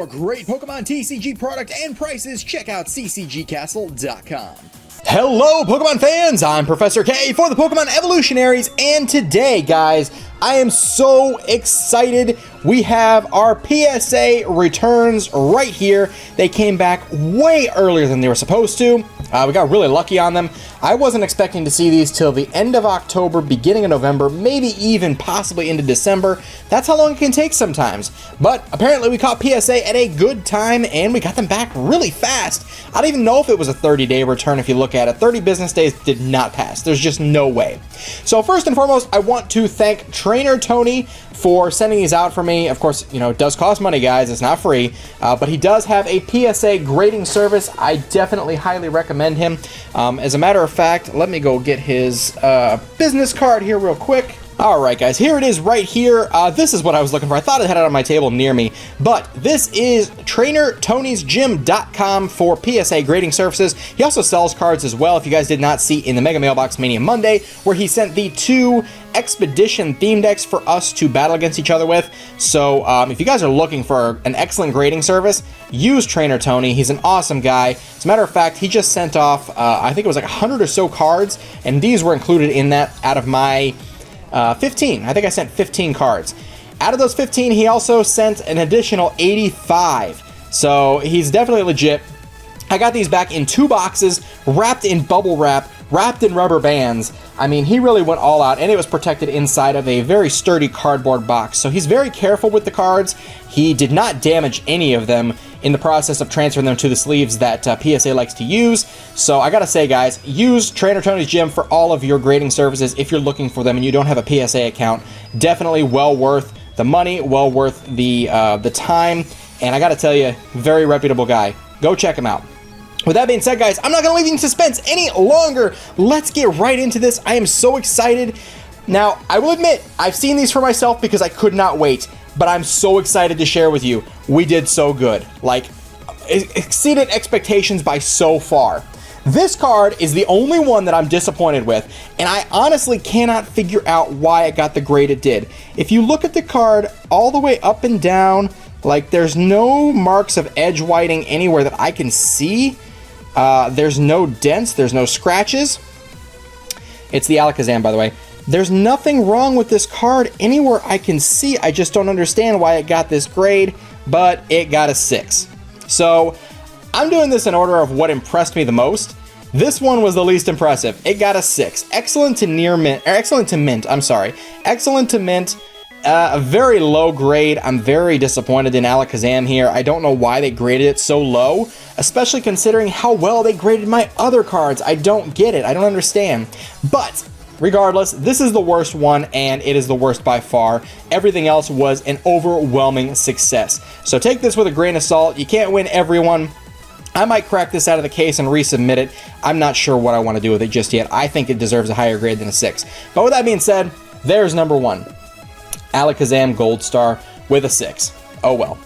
more great Pokemon TCG product and prices, check out ccgcastle.com. Hello, Pokemon fans! I'm Professor K for the Pokemon Evolutionaries, and today, guys, I am so excited. We have our PSA returns right here. They came back way earlier than they were supposed to. We got really lucky on them. I wasn't expecting to see these till the end of October, beginning of November, maybe even possibly into December. That's how long it can take sometimes. But apparently we caught PSA at a good time and we got them back really fast. I don't even know if it was a 30-day return if you look at it. 30 business days did not pass. There's just no way. So first and foremost, I want to thank Trainer Tony for sending these out for me. Of course, you know, it does cost money, guys. It's not free, but he does have a PSA grading service. I definitely highly recommend him. As a matter of fact, let me go get his business card here real quick. Alright guys, here it is right here. This is what I was looking for. I thought I had it on my table near me, but this is TrainerTonysGym.com for PSA grading services. He also sells cards as well, if you guys did not see in the Mega Mailbox Mania Monday, where he sent the 2 Expedition theme decks for us to battle against each other with. So if you guys are looking for an excellent grading service, use Trainer Tony. He's an awesome guy. As a matter of fact, he just sent off, I think it was like 100 or so cards, and these were included in that out of my 15. I think I sent 15 cards. Out of those 15, he also sent an additional 85. So he's definitely legit. I got these back in 2 boxes, wrapped in bubble wrap, wrapped in rubber bands. I mean, he really went all out, and it was protected inside of a very sturdy cardboard box. So he's very careful with the cards. He did not damage any of them in the process of transferring them to the sleeves that PSA likes to use. So I gotta say, guys, use Trainer Tony's Gym for all of your grading services if you're looking for them and you don't have a PSA account. Definitely well worth the money, well worth the time, and I gotta tell you, very reputable guy. Go check him out. With that being said, guys, I'm not going to leave you in suspense any longer. Let's get right into this. I am so excited. Now, I will admit, I've seen these for myself because I could not wait, but I'm so excited to share with you. We did so good. Like, exceeded expectations by so far. This card is the only one that I'm disappointed with, and I honestly cannot figure out why it got the grade it did. If you look at the card all the way up and down, like, there's no marks of edge whiting anywhere that I can see. There's no dents, there's no scratches. It's the Alakazam, by the way. There's nothing wrong with this card anywhere I can see. I just don't understand why it got this grade, but it got a 6. So I'm doing this in order of what impressed me the most. This one was the least impressive. It got a 6. Excellent to near mint, or excellent to mint, I'm sorry. Excellent to mint. A very low grade. I'm very disappointed in Alakazam here. I don't know why they graded it so low, especially considering how well they graded my other cards. I don't get it. I don't understand. But regardless, this is the worst one, and it is the worst by far. Everything else was an overwhelming success. So take this with a grain of salt. You can't win everyone. I might crack this out of the case and resubmit it. I'm not sure what I want to do with it just yet. I think it deserves a higher grade than a 6. But with that being said, there's number 1. Alakazam Gold Star with a 6. Oh well.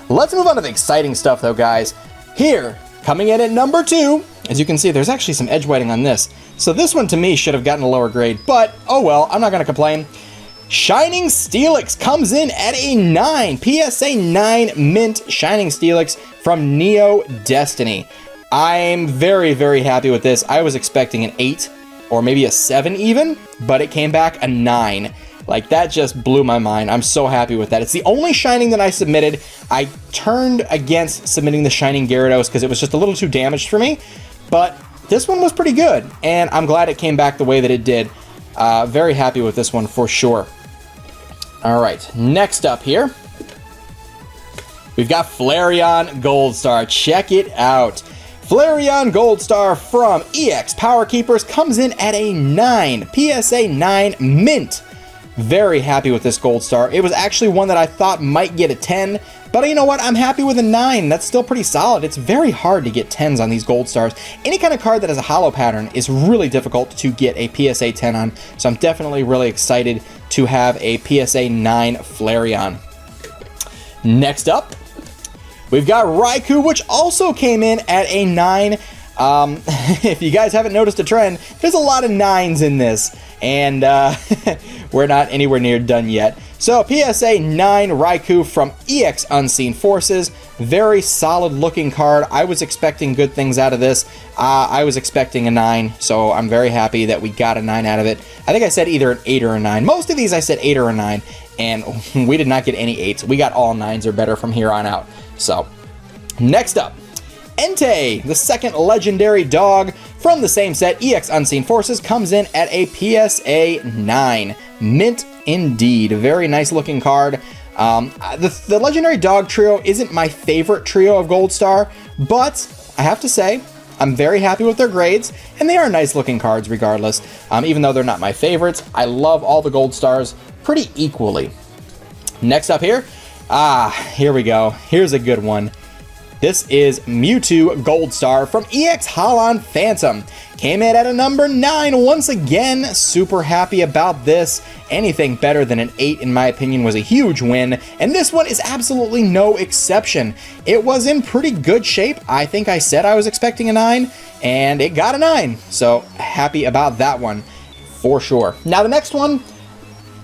Let's move on to the exciting stuff though, guys. Here, coming in at number 2, as you can see, there's actually some edge whiting on this. So this one to me should have gotten a lower grade, but oh well, I'm not going to complain. Shining Steelix comes in at a 9. PSA 9 Mint Shining Steelix from Neo Destiny. I'm very, very happy with this. I was expecting an 8 or maybe a 7 even, but it came back a 9. Like, that just blew my mind. I'm so happy with that. It's the only Shining that I submitted. I turned against submitting the Shining Gyarados because it was just a little too damaged for me. But this one was pretty good, and I'm glad it came back the way that it did. Very happy with this one for sure. Alright, next up here, we've got Flareon Gold Star. Check it out. Flareon Gold Star from EX Power Keepers comes in at a 9. PSA 9 Mint. Very happy with this Gold Star. It was actually one that I thought might get a 10, but you know what? I'm happy with a 9. That's still pretty solid. It's very hard to get 10s on these Gold Stars. Any kind of card that has a hollow pattern is really difficult to get a PSA 10 on, so I'm definitely really excited to have a PSA 9 Flareon. Next up, we've got Raqib, which also came in at a 9. If you guys haven't noticed a trend, there's a lot of 9s in this, and we're not anywhere near done yet. So PSA 9 Raikou from EX Unseen Forces. Very solid looking card. I was expecting good things out of this. I was expecting a 9, so I'm very happy that we got a 9 out of it. I think I said either an 8 or a 9. Most of these I said 8 or a 9, and we did not get any 8s. We got all 9s or better from here on out. So, next up, Entei, the second legendary dog from the same set, EX Unseen Forces, comes in at a PSA 9. Mint indeed. Very nice looking card. The legendary dog trio isn't my favorite trio of Gold Star, but I have to say, I'm very happy with their grades, and they are nice looking cards regardless. Even though they're not my favorites, I love all the Gold Stars pretty equally. Next up here, here we go. Here's a good one. This is Mewtwo Gold Star from EX Holon Phantom. Came in at a number 9 once again. Super happy about this. Anything better than an 8 in my opinion was a huge win, and this one is absolutely no exception. It was in pretty good shape. I think I said I was expecting a 9, and it got a 9. So happy about that one for sure. Now the next one,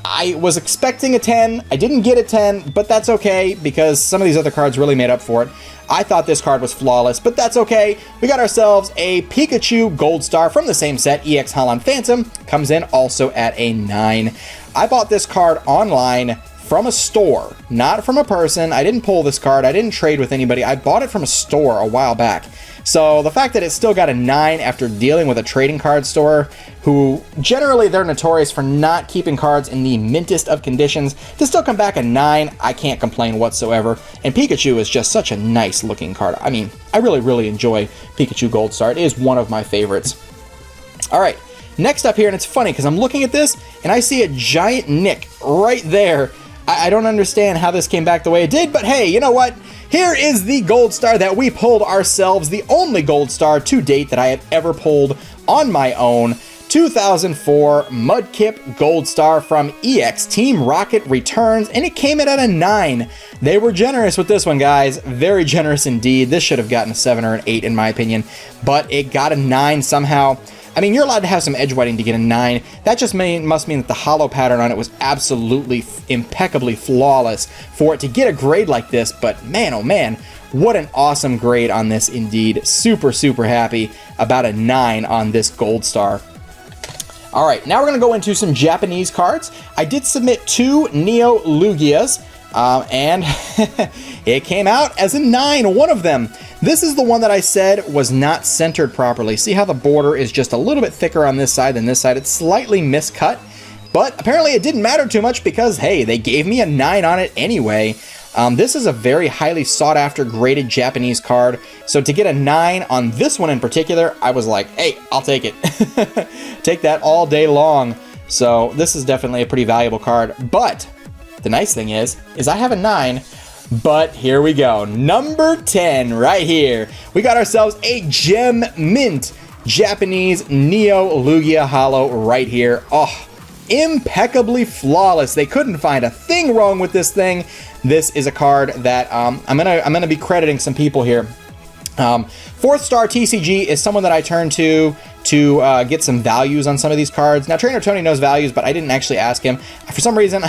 I was expecting a 10. I didn't get a 10, but that's okay because some of these other cards really made up for it. I thought this card was flawless, but that's okay. We got ourselves a Pikachu Gold Star from the same set, EX Holon Phantom. Comes in also at a 9. I bought this card online from a store, not from a person. I didn't pull this card. I didn't trade with anybody. I bought it from a store a while back. So the fact that it still got a 9 after dealing with a trading card store, who generally they're notorious for not keeping cards in the mintest of conditions, to still come back a 9, I can't complain whatsoever. And Pikachu is just such a nice looking card. I mean, I really enjoy Pikachu Gold Star. It is one of my favorites. All right, next up here, and it's funny because I'm looking at this and I see a giant nick right there. I don't understand how this came back the way it did, but hey, you know what? Here is the Gold Star that we pulled ourselves, the only Gold Star to date that I have ever pulled on my own. 2004 Mudkip Gold Star from EX Team Rocket returns, and it came in at a 9. They were generous with this one, guys. Very generous indeed. This should have gotten a 7 or an 8 in my opinion, but it got a 9 somehow. I mean, you're allowed to have some edge whiting to get a 9. That just must mean that the hollow pattern on it was absolutely impeccably flawless for it to get a grade like this. But man, oh man, what an awesome grade on this indeed. Super happy about a 9 on this Gold Star. All right, now we're going to go into some Japanese cards. I did submit 2 Neo Lugias, and it came out as a 9, one of them. This is the one that I said was not centered properly. See how the border is just a little bit thicker on this side than this side? It's slightly miscut, but apparently it didn't matter too much because, hey, they gave me a 9 on it anyway. This is a very highly sought after graded Japanese card, so to get a 9 on this one in particular, I was like, hey, I'll take it. Take that all day long. So this is definitely a pretty valuable card, but the nice thing is I have a 9, but here we go. Number 10 right here. We got ourselves a Gem Mint Japanese Neo Lugia Holo right here. Oh, impeccably flawless. They couldn't find a thing wrong with this thing. This is a card that I'm gonna be crediting some people here. 4th Star TCG is someone that I turn to get some values on some of these cards. Now, Trainer Tony knows values, but I didn't actually ask him. For some reason,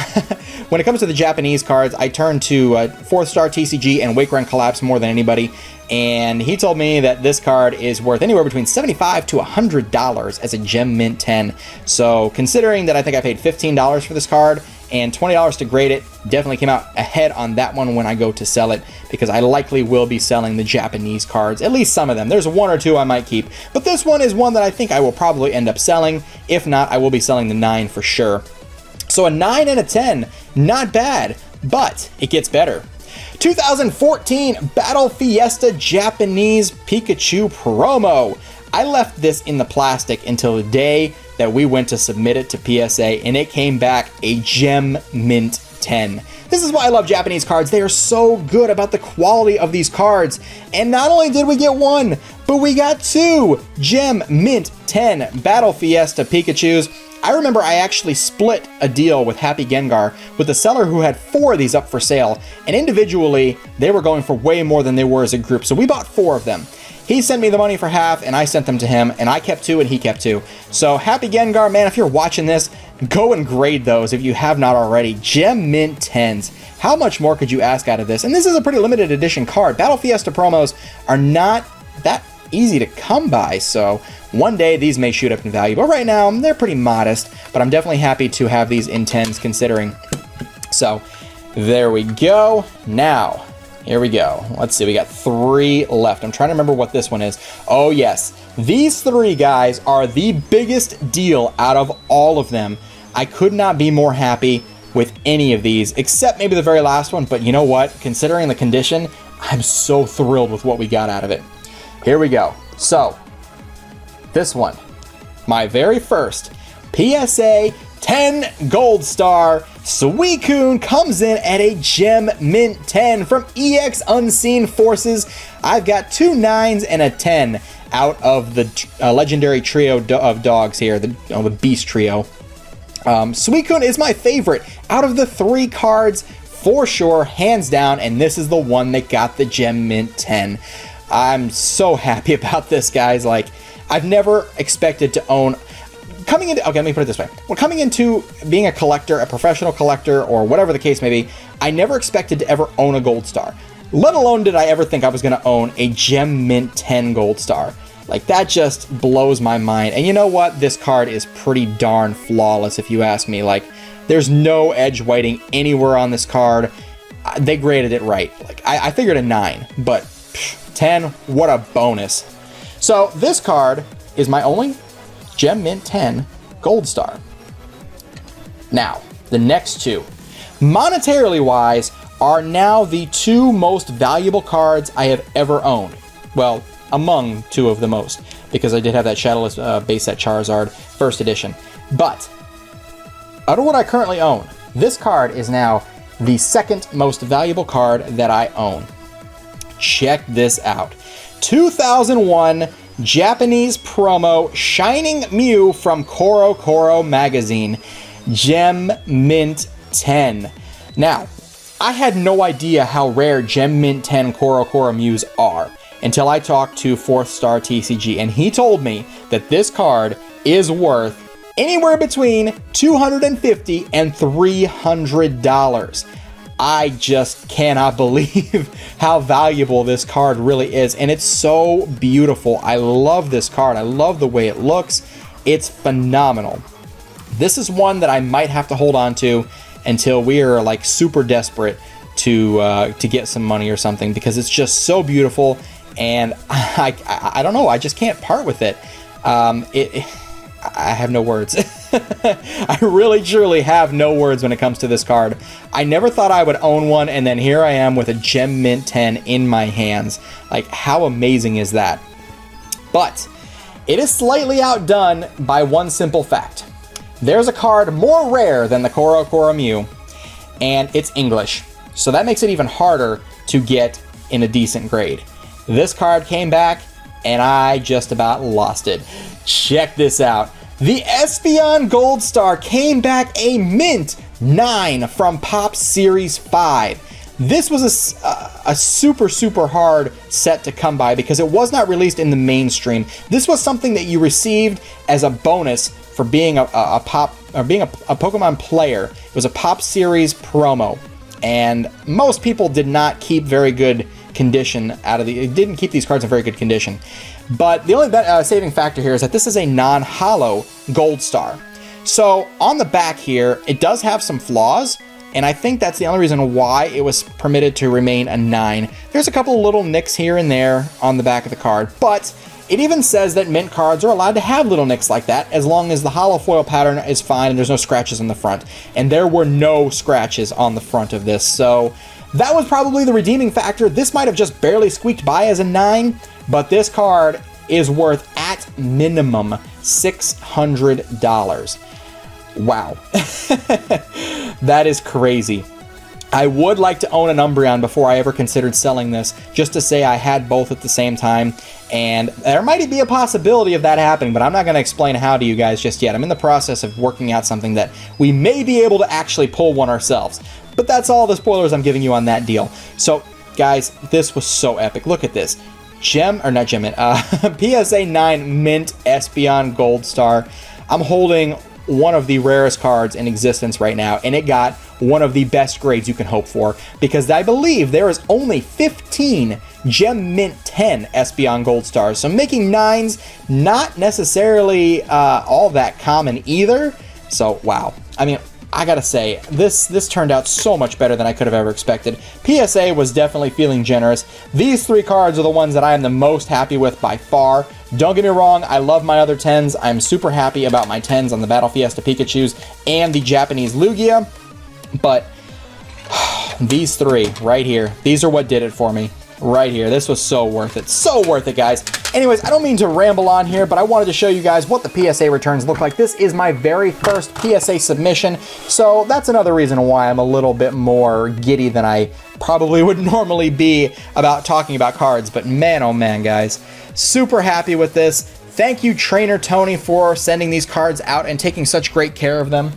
when it comes to the Japanese cards, I turn to 4th Star TCG and Wake Run Collapse more than anybody, and he told me that this card is worth anywhere between $75 to $100 as a Gem Mint 10. So, considering that I think I paid $15 for this card, and $20 to grade it, definitely came out ahead on that one when I go to sell it, because I likely will be selling the Japanese cards, at least some of them. There's 1 or 2 I might keep, but this one is one that I think I will probably end up selling. If not, I will be selling the 9 for sure. So a 9 and a 10, not bad, but it gets better. 2014 Battle Fiesta Japanese Pikachu promo. I left this in the plastic until the day that we went to submit it to PSA, and it came back a Gem Mint 10. This is why I love Japanese cards. They are so good about the quality of these cards. And not only did we get 1, but we got 2 Gem Mint 10 Battle Fiesta Pikachus. I remember I actually split a deal with Happy Gengar with a seller who had 4 of these up for sale, and individually they were going for way more than they were as a group, so we bought 4 of them. He sent me the money for half, and I sent them to him, and I kept 2, and he kept 2. So, Happy Gengar, man, if you're watching this, go and grade those if you have not already. Gem Mint 10s. How much more could you ask out of this? And this is a pretty limited edition card. Battle Fiesta promos are not that easy to come by, so one day these may shoot up in value, but right now they're pretty modest, but I'm definitely happy to have these in 10s considering. So there we go. Now here we go. Let's see, we got 3 left. I'm trying to remember what this one is. Oh yes, these 3 guys are the biggest deal out of all of them. I could not be more happy with any of these, except maybe the very last one, but you know what? Considering the condition, I'm so thrilled with what we got out of it. Here we go. So, this one, my very first PSA 10 Gold Star, Suicune comes in at a Gem Mint 10 from EX Unseen Forces. I've got 2 9s and a 10 out of the legendary trio of dogs here, the Beast Trio. Suicune is my favorite out of the 3 cards for sure, hands down, and this is the one that got the Gem Mint 10. I'm so happy about this, guys. Like, I've never expected to own... okay, let me put it this way. When coming into being a collector, a professional collector, or whatever the case may be, I never expected to ever own a Gold Star. Let alone did I ever think I was going to own a Gem Mint 10 Gold Star. Like, that just blows my mind. And you know what? This card is pretty darn flawless, if you ask me. Like, there's no edge whiting anywhere on this card. They graded it right. Like, I figured a 9, but 10, what a bonus. So, this card is my only Gem Mint 10 Gold Star. Now, the next 2, monetarily wise, are now the 2 most valuable cards I have ever owned. Well, among 2 of the most, because I did have that Shadowless base set Charizard first edition. But out of what I currently own, this card is now the 2nd most valuable card that I own. Check this out. 2001 Japanese promo Shining Mew from Koro magazine, Gem Mint 10. Now, I had no idea how rare Gem Mint 10 Koro Mews are until I talked to 4th Star TCG, and he told me that this card is worth anywhere between $250 and $300. I just cannot believe how valuable this card really is, and it's so beautiful. I love this card. I love the way it looks. It's phenomenal. This is one that I might have to hold on to until we are like super desperate to get some money or something, because it's just so beautiful. And I don't know, I just can't part with it. I have no words. I really, truly have no words when it comes to this card. I never thought I would own one, and then here I am with a Gem Mint 10 in my hands. Like, how amazing is that? But it is slightly outdone by one simple fact. There's a card more rare than the Koro Mew, and it's English. So that makes it even harder to get in a decent grade. This card came back, and I just about lost it. Check this out. The Espeon Gold Star came back a Mint 9 from Pop Series 5. This was a super hard set to come by because it was not released in the mainstream. This was something that you received as a bonus for being a Pokemon player. It was a Pop Series promo, and most people did not keep very good condition out of didn't keep these cards in very good condition. But the only saving factor here is that this is a non-holo Gold Star. So on the back here, it does have some flaws, and I think that's the only reason why it was permitted to remain a 9. There's a couple of little nicks here and there on the back of the card, but it even says that Mint cards are allowed to have little nicks like that as long as the holo foil pattern is fine and there's no scratches on the front. And there were no scratches on the front of this, so that was probably the redeeming factor. This might have just barely squeaked by as a 9, but this card is worth at minimum $600. Wow. That is crazy. I would like to own an Umbreon before I ever considered selling this, just to say I had both at the same time, and there might be a possibility of that happening, but I'm not going to explain how to you guys just yet. I'm in the process of working out something that we may be able to actually pull one ourselves. But that's all the spoilers I'm giving you on that deal. So, guys, this was so epic. Look at this. PSA 9 Mint Espeon Gold Star. I'm holding one of the rarest cards in existence right now, and it got one of the best grades you can hope for, because I believe there is only 15 Gem Mint 10 Espeon Gold Stars, so making 9s not necessarily all that common either. So wow, I mean, I gotta say, this turned out so much better than I could have ever expected. PSA was definitely feeling generous. These 3 cards are the ones that I am the most happy with by far. Don't get me wrong, I love my other 10s. I'm super happy about my 10s on the Battle Fiesta Pikachus and the Japanese Lugia, but these 3 right here, these are what did it for me. Right here. This was so worth it. So worth it, guys. Anyways, I don't mean to ramble on here, but I wanted to show you guys what the PSA returns look like. This is my very first PSA submission, so that's another reason why I'm a little bit more giddy than I probably would normally be about talking about cards. But man, oh man, guys. Super happy with this. Thank you, Trainer Tony, for sending these cards out and taking such great care of them.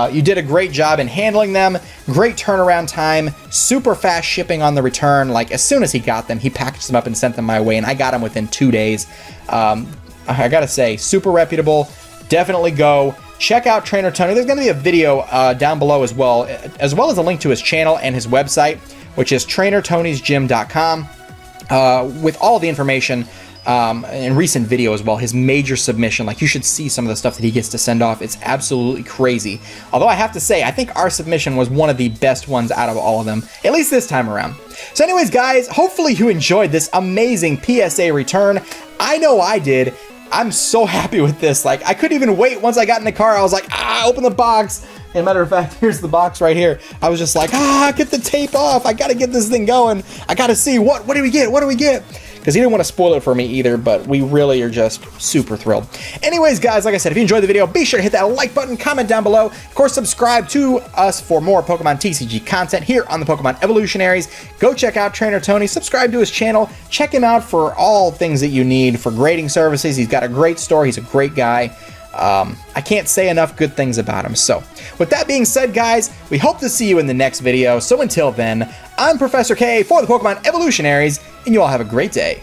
You did a great job in handling them, great turnaround time, super fast shipping on the return. Like, as soon as he got them, he packaged them up and sent them my way, and I got them within 2 days. I gotta say, super reputable. Definitely go. Check out Trainer Tony. There's gonna be a video down below as well as a link to his channel and his website, which is trainertonysgym.com, with all the information. In recent video as well, his major submission. Like, you should see some of the stuff that he gets to send off. It's absolutely crazy. Although I have to say, I think our submission was one of the best ones out of all of them, at least this time around. So anyways, guys, hopefully you enjoyed this amazing PSA return. I know I did. I'm so happy with this. Like, I couldn't even wait. Once I got in the car, I was like, open the box. And matter of fact, here's the box right here. I was just like, get the tape off. I gotta get this thing going. I gotta see, what do we get? What do we get? Because he didn't want to spoil it for me either, but we really are just super thrilled. Anyways, guys, like I said, if you enjoyed the video, be sure to hit that like button, comment down below. Of course, subscribe to us for more Pokemon TCG content here on the Pokemon Evolutionaries. Go check out Trainer Tony, subscribe to his channel, check him out for all things that you need for grading services. He's got a great store, he's a great guy. I can't say enough good things about him. So with that being said, guys, we hope to see you in the next video. So until then, I'm Professor K for the Pokemon Evolutionaries, and you all have a great day.